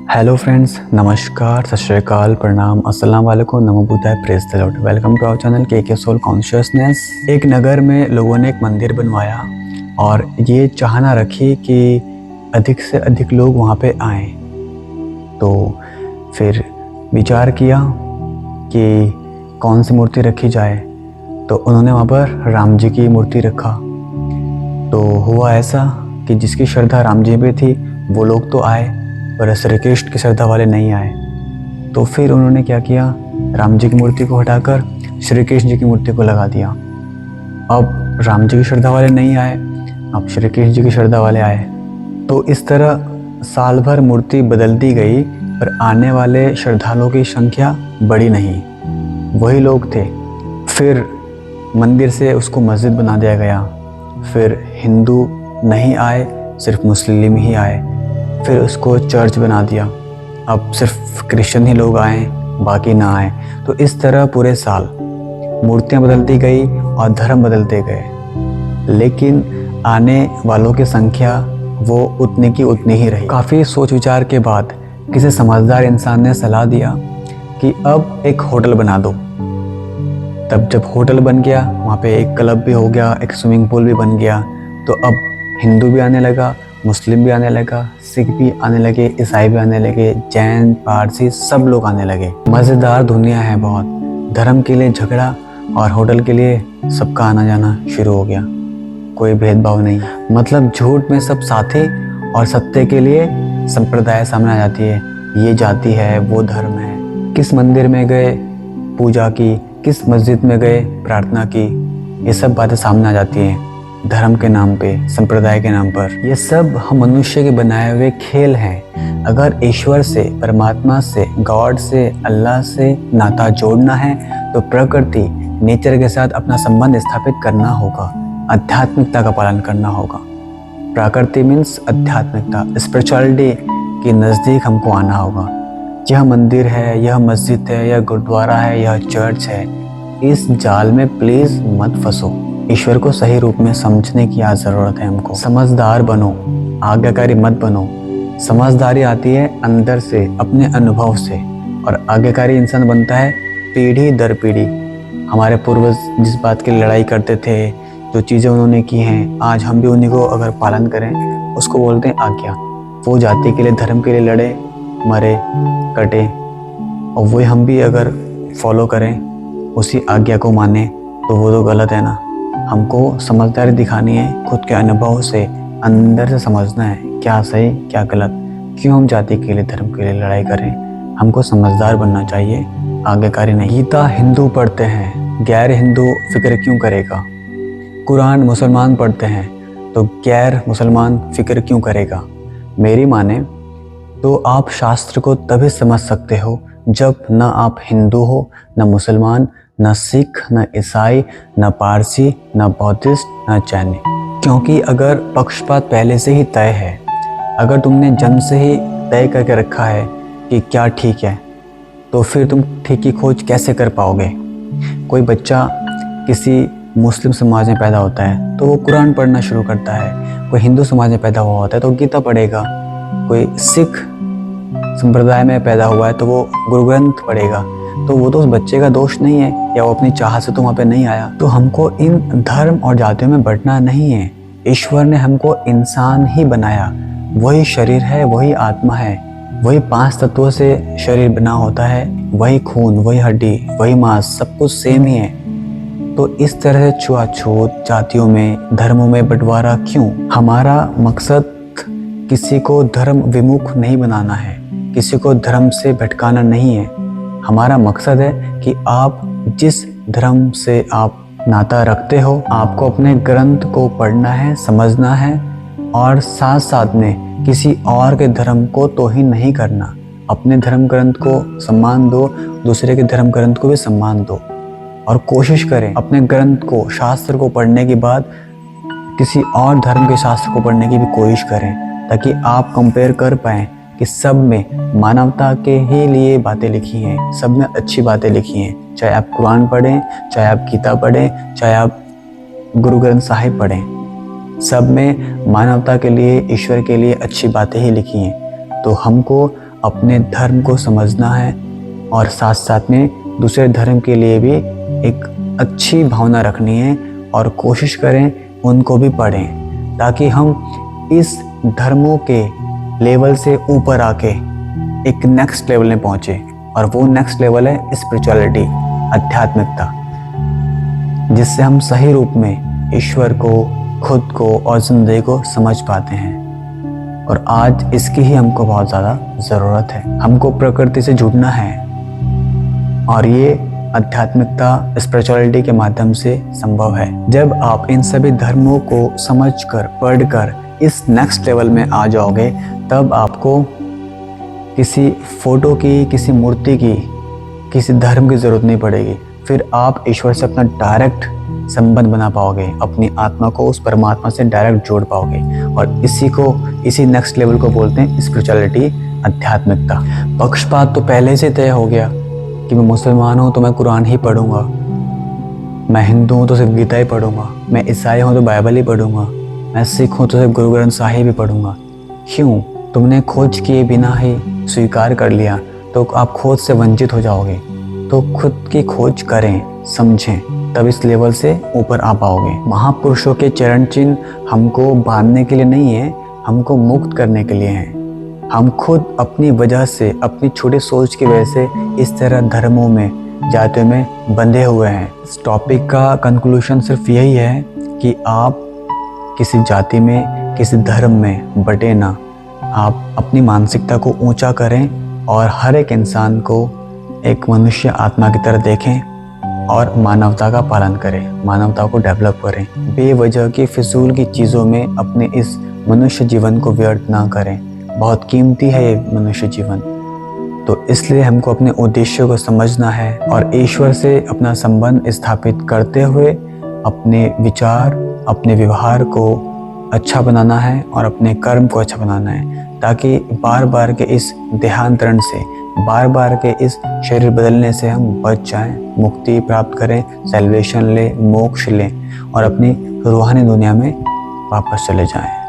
Hello friends, नमस्कार, सत श्री अकाल, प्रणाम, अस्सलाम वालेकुम, नमो बुद्धाय, praise the Lord. Welcome to our channel के सोल कॉन्शियसनेस। एक नगर में लोगों ने एक मंदिर बनवाया और ये चाहना रखी कि अधिक से अधिक लोग वहाँ पे आएं। तो फिर विचार किया कि कौन सी मूर्ति रखी जाए। तो उन्होंने वहाँ पर राम जी की मूर्ति रखा। तो हुआ ऐसा कि जिसकी श्रद्धा राम जी पे थी वो लोग तो आए, पर श्री कृष्ण की श्रद्धा वाले नहीं आए। तो फिर उन्होंने क्या किया, राम जी की मूर्ति को हटाकर श्री कृष्ण जी की मूर्ति को लगा दिया। अब राम जी की श्रद्धा वाले नहीं आए, अब श्री कृष्ण जी की श्रद्धा वाले आए। तो इस तरह साल भर मूर्ति बदलती गई, पर आने वाले श्रद्धालुओं की संख्या बढ़ी नहीं, वही लोग थे। फिर मंदिर से उसको मस्जिद बना दिया गया। फिर हिंदू नहीं आए, सिर्फ मुस्लिम ही आए। फिर उसको चर्च बना दिया। अब सिर्फ क्रिश्चियन ही लोग आए, बाकी ना आए। तो इस तरह पूरे साल मूर्तियां बदलती गई और धर्म बदलते गए, लेकिन आने वालों की संख्या वो उतनी की उतनी ही रही। काफ़ी सोच विचार के बाद किसी समझदार इंसान ने सलाह दिया कि अब एक होटल बना दो। तब जब होटल बन गया, वहाँ पे एक क्लब भी हो गया, एक स्विमिंग पूल भी बन गया। तो अब हिंदू भी आने लगा, मुस्लिम भी आने लगा, सिख भी आने लगे, ईसाई भी आने लगे, जैन, पारसी, सब लोग आने लगे। मज़ेदार दुनिया है बहुत। धर्म के लिए झगड़ा और होटल के लिए सबका आना जाना शुरू हो गया। कोई भेदभाव नहीं, मतलब झूठ में सब साथे और सत्य के लिए संप्रदाय सामने आ जाती है। ये जाति है, वो धर्म है। किस मंदिर में गए, पूजा की, किस मस्जिद में गए, प्रार्थना की, ये सब बातें सामने आ जाती हैं धर्म के नाम पे, संप्रदाय के नाम पर। ये सब हम मनुष्य के बनाए हुए खेल हैं। अगर ईश्वर से, परमात्मा से, गॉड से, अल्लाह से नाता जोड़ना है तो प्रकृति, नेचर के साथ अपना संबंध स्थापित करना होगा, आध्यात्मिकता का पालन करना होगा। प्रकृति मीन्स आध्यात्मिकता, स्पिरिचुअलिटी के नज़दीक हमको आना होगा। यह मंदिर है, यह मस्जिद है, यह गुरुद्वारा है, यह चर्च है, इस जाल में प्लीज मत फंसो। ईश्वर को सही रूप में समझने की आज ज़रूरत है हमको। समझदार बनो, आज्ञाकारी मत बनो। समझदारी आती है अंदर से, अपने अनुभव से, और आज्ञाकारी इंसान बनता है पीढ़ी दर पीढ़ी। हमारे पूर्वज जिस बात की लड़ाई करते थे, जो चीज़ें उन्होंने की हैं, आज हम भी उन्हीं को अगर पालन करें, उसको बोलते हैं आज्ञा। वो जाति के लिए, धर्म के लिए लड़े, मरे, कटे, और वही हम भी अगर फॉलो करें, उसी आज्ञा को माने, तो वो तो गलत है ना। हमको समझदारी दिखानी है, खुद के अनुभव से, अंदर से समझना है क्या सही क्या गलत। क्यों हम जाति के लिए, धर्म के लिए लड़ाई करें। हमको समझदार बनना चाहिए, आज्ञाकारी नहीं। गीता हिंदू पढ़ते हैं, गैर हिंदू फिक्र क्यों करेगा। कुरान मुसलमान पढ़ते हैं, तो गैर मुसलमान फिक्र क्यों करेगा। मेरी माने तो आप शास्त्र को तभी समझ सकते हो जब न आप हिंदू हो, न मुसलमान, न सिख, न ईसाई, न पारसी, न बौद्धिस्ट, न जैन। क्योंकि अगर पक्षपात पहले से ही तय है, अगर तुमने जन्म से ही तय करके रखा है कि क्या ठीक है, तो फिर तुम ठीक की खोज कैसे कर पाओगे। कोई बच्चा किसी मुस्लिम समाज में पैदा होता है तो वो कुरान पढ़ना शुरू करता है। कोई हिंदू समाज में पैदा हुआ होता है तो गीता पढ़ेगा। कोई सिख संप्रदाय में पैदा हुआ है तो वो गुरु ग्रंथ पढ़ेगा। तो वो तो उस बच्चे का दोष नहीं है, या वो अपनी चाहत से तो वहाँ पे नहीं आया। तो हमको इन धर्म और जातियों में बंटना नहीं है। ईश्वर ने हमको इंसान ही बनाया, वही शरीर है, वही आत्मा है, वही 5 तत्वों से शरीर बना होता है, वही खून, वही हड्डी, वही मांस, सब कुछ सेम ही है। तो इस तरह से छुआछूत, जातियों में, धर्मों में बंटवारा क्यों। हमारा मकसद किसी को धर्म विमुख नहीं बनाना है, किसी को धर्म से भटकाना नहीं है। हमारा मकसद है कि आप जिस धर्म से आप नाता रखते हो, आपको अपने ग्रंथ को पढ़ना है, समझना है, और साथ साथ में किसी और के धर्म को तौहीन नहीं करना। अपने धर्म ग्रंथ को सम्मान दो, दूसरे के धर्म ग्रंथ को भी सम्मान दो, और कोशिश करें अपने ग्रंथ को, शास्त्र को पढ़ने के बाद किसी और धर्म के शास्त्र को पढ़ने की भी कोशिश करें, ताकि आप कंपेयर कर पाएँ कि सब में मानवता के ही लिए बातें लिखी हैं, सब में अच्छी बातें लिखी हैं। चाहे आप कुरान पढ़ें, चाहे आप गीता पढ़ें, चाहे आप गुरु ग्रंथ साहिब पढ़ें, सब में मानवता के लिए, ईश्वर के लिए अच्छी बातें ही लिखी हैं। तो हमको अपने धर्म को समझना है और साथ साथ में दूसरे धर्म के लिए भी एक अच्छी भावना रखनी है और कोशिश करें उनको भी पढ़ें, ताकि हम इस धर्मों के लेवल से ऊपर आके एक नेक्स्ट लेवल में पहुँचे। और वो नेक्स्ट लेवल है स्पिरिचुअलिटी, आध्यात्मिकता, जिससे हम सही रूप में ईश्वर को, खुद को और ज़िंदगी को समझ पाते हैं। और आज इसकी ही हमको बहुत ज़्यादा ज़रूरत है। हमको प्रकृति से जुड़ना है और ये आध्यात्मिकता, स्पिरिचुअलिटी के माध्यम से संभव है। जब आप इन सभी धर्मों को समझकर, पढ़कर इस नेक्स्ट लेवल में आ जाओगे, तब आपको किसी फोटो की, किसी मूर्ति की, किसी धर्म की ज़रूरत नहीं पड़ेगी। फिर आप ईश्वर से अपना डायरेक्ट संबंध बना पाओगे, अपनी आत्मा को उस परमात्मा से डायरेक्ट जोड़ पाओगे। और इसी नेक्स्ट लेवल को बोलते हैं स्पिरिचुअलिटी, आध्यात्मिकता। पक्षपात तो पहले से तय हो गया कि मैं मुसलमान हूँ तो मैं कुरान ही पढ़ूंगा, मैं हिंदू हूँ तो सिर्फ गीता ही पढ़ूंगा, मैं ईसाई हूँ तो बाइबल ही पढ़ूंगा, मैं सिख हूँ तो सिर्फ गुरु ग्रंथ साहिब ही पढ़ूंगा। क्यों? तुमने खोज किए बिना ही स्वीकार कर लिया तो आप खोज से वंचित हो जाओगे। तो खुद की खोज करें, समझें, तब इस लेवल से ऊपर आ पाओगे। महापुरुषों के चरण चिन्ह हमको बांधने के लिए नहीं है, हमको मुक्त करने के लिए हैं। हम खुद अपनी वजह से, अपनी छोटी सोच की वजह से इस तरह धर्मों में, जातियों में बंधे हुए हैं। इस टॉपिक का कंक्लूजन सिर्फ यही है कि आप किसी जाति में, किसी धर्म में बटे ना। आप अपनी मानसिकता को ऊंचा करें और हर एक इंसान को एक मनुष्य आत्मा की तरह देखें और मानवता का पालन करें, मानवता को डेवलप करें। बेवजह की फिजूल की चीज़ों में अपने इस मनुष्य जीवन को व्यर्थ ना करें। बहुत कीमती है ये मनुष्य जीवन। तो इसलिए हमको अपने उद्देश्य को समझना है और ईश्वर से अपना संबंध स्थापित करते हुए अपने विचार, अपने व्यवहार को अच्छा बनाना है और अपने कर्म को अच्छा बनाना है, ताकि बार बार के इस देहांतरण से, बार बार के इस शरीर बदलने से हम बच जाएं, मुक्ति प्राप्त करें, सैल्वेशन लें, मोक्ष लें और अपनी रूहानी दुनिया में वापस चले जाएं।